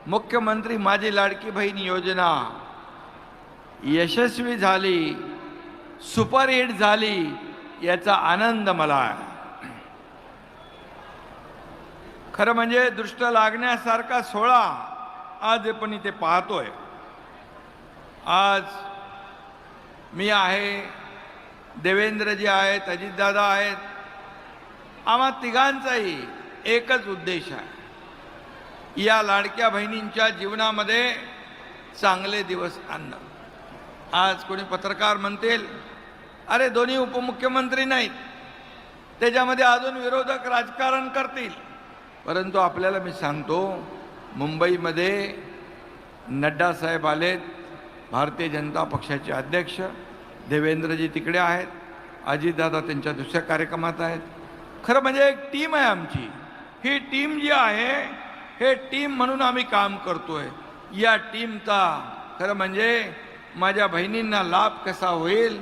मुख्यमंत्री माझी लाडकी बहीण योजना यशस्वी झाली, सुपरहिट झाली, याचा आनंद मला आहे. खरं म्हणजे दृष्ट लागण्यासारखा सोहळा आज आपण इथे पाहतोय. आज मी आहे, देवेंद्रजी आहेत, अजितदादा आहेत. आम्हा तिघांचाही एकच उद्देश आहे, या लाडक्या बहिणींच्या जीवनामध्ये चांगले दिवस आणणं. आज कोणी पत्रकार म्हणतील, अरे दोन्ही उपमुख्यमंत्री नाहीत, त्याच्यामध्ये अजून विरोधक राजकारण करतील. परंतु आपल्याला मी सांगतो, मुंबईमध्ये नड्डा साहेब आलेत, भारतीय जनता पक्षाचे अध्यक्ष. देवेंद्रजी तिकडे आहेत, अजितदादा त्यांच्या दुसऱ्या कार्यक्रमात आहेत. खरं म्हणजे एक टीम आहे आमची. ही टीम जी आहे, हे टीम म्हणून आम्ही काम करतोय. या टीमचा खरं म्हणजे माझ्या बहिणींना लाभ कसा होईल,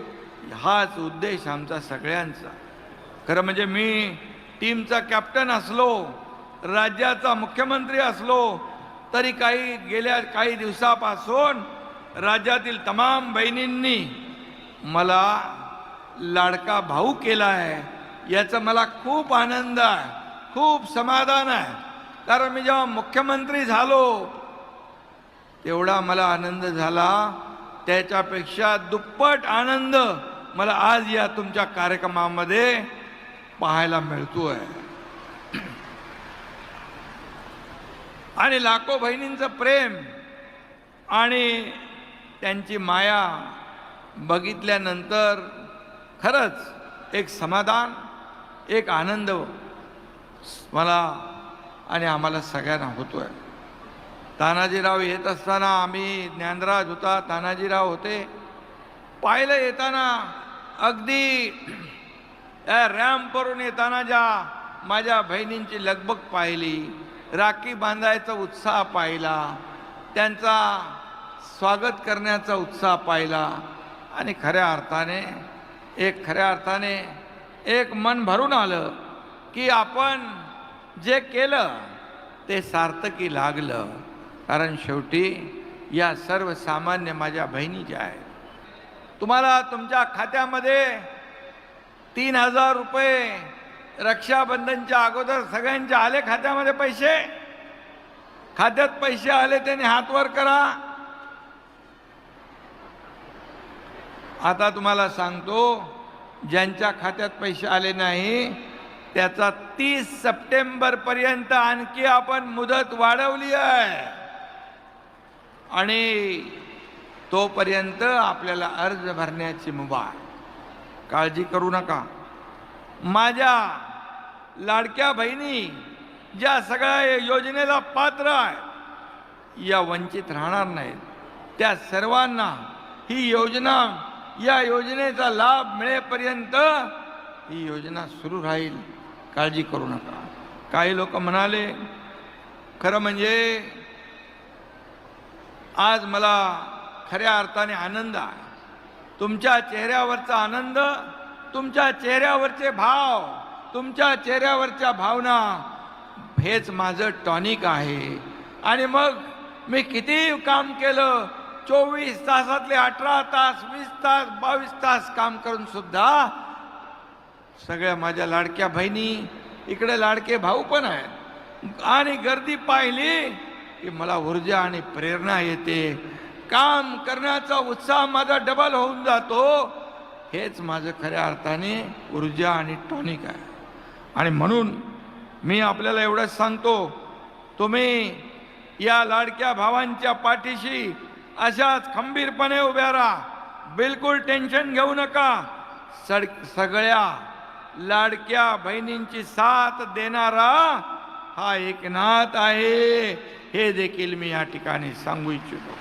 हाच उद्देश आमचा सगळ्यांचा. खरं म्हणजे मी टीमचा कॅप्टन असलो, राज्याचा मुख्यमंत्री असलो, तरी गेल्या काही दिवसापासून राज्यातील तमाम बहिणींनी मला लाडका भाऊ केला आहे. याचा मला खूप आनंद आहे, खूप समाधान आहे. कारण मी जेव्हा मुख्यमंत्री झालो तेवढा मला आनंद झाला, त्याच्यापेक्षा दुप्पट आनंद मला आज या तुमच्या कार्यक्रमामध्ये पाहायला मिळतोय. आणि लाखो बहिणींचं प्रेम आणि त्यांची माया बघितल्यानंतर खरंच एक समाधान, एक आनंद मला आणि आम्हाला सगळ्यांना होतोय. तानाजीराव येत असताना, आम्ही ज्ञानराज होता, तानाजीराव होते, पाहिलं येताना अगदी रॅम्पवरून येताना ज्या माझ्या बहिणींची लगबग पाहिली, राखी बांधायचा उत्साह पाहिला, त्यांचा स्वागत करण्याचा उत्साह पाहिला, आणि खऱ्या अर्थाने एक मन भरून आलं की आपण जे केलं ते सार्थकी लागलं. कारण शेवटी या सर्वसामान्य माझ्या बहिणी ज्या आहेत, तुम्हाला तुमच्या खात्यामध्ये 3,000 रुपये रक्षाबंधनच्या अगोदर सगळ्यांच्या आले खात्यामध्ये पैसे? खात्यात पैसे आले त्यांनी हात वर करा. आता तुम्हाला सांगतो, ज्यांच्या खात्यात पैसे आले नाही त्याचा 30 सप्टेंबर पर्यंत आणखी आपण मुदत वाढवली आहे, आणि तोपर्यंत आपल्याला अर्ज भरण्याची मुभा आहे. काळजी करू नका. माझ्या लाडक्या बहिणी ज्या सगळ्या योजनेला पात्र आहेत, या वंचित राहणार नाहीत. त्या सर्वांना ही योजना, या योजनेचा लाभ मिळेपर्यंत ही योजना सुरू राहील. काळजी करू नका. काही लोक म्हणाले, खरं म्हणजे आज मला खऱ्या अर्थाने आनंद आहे. तुमच्या चेहऱ्यावरचा आनंद, तुमच्या चेहऱ्यावरचे भाव, तुमच्या चेहऱ्यावरच्या भावना, हेच माझं टॉनिक आहे. आणि मग मी किती काम केलं, 24 तासातले 18 तास, 20 तास, 22 तास काम करून सुद्धा सगळ्या माझ्या लाडक्या बहिणी, इकडे लाडके भाऊ पण आहेत, आणि गर्दी पाहिली की मला ऊर्जा आणि प्रेरणा येते. काम करण्याचा उत्साह माझा डबल होऊन जातो. हेच माझं खऱ्या अर्थाने ऊर्जा आणि टॉनिक आहे. आणि म्हणून मी आपल्याला एवढंच सांगतो, तुम्ही या लाडक्या भावांच्या पाठीशी अशाच खंबीरपणे उभ्या राहा. बिलकुल टेन्शन घेऊ नका. सगळ्या लाडक्या बहिणींची साथ देणारा हा एकनाथ आहे, हे देखील मी या ठिकाणी सांगू इच्छितो.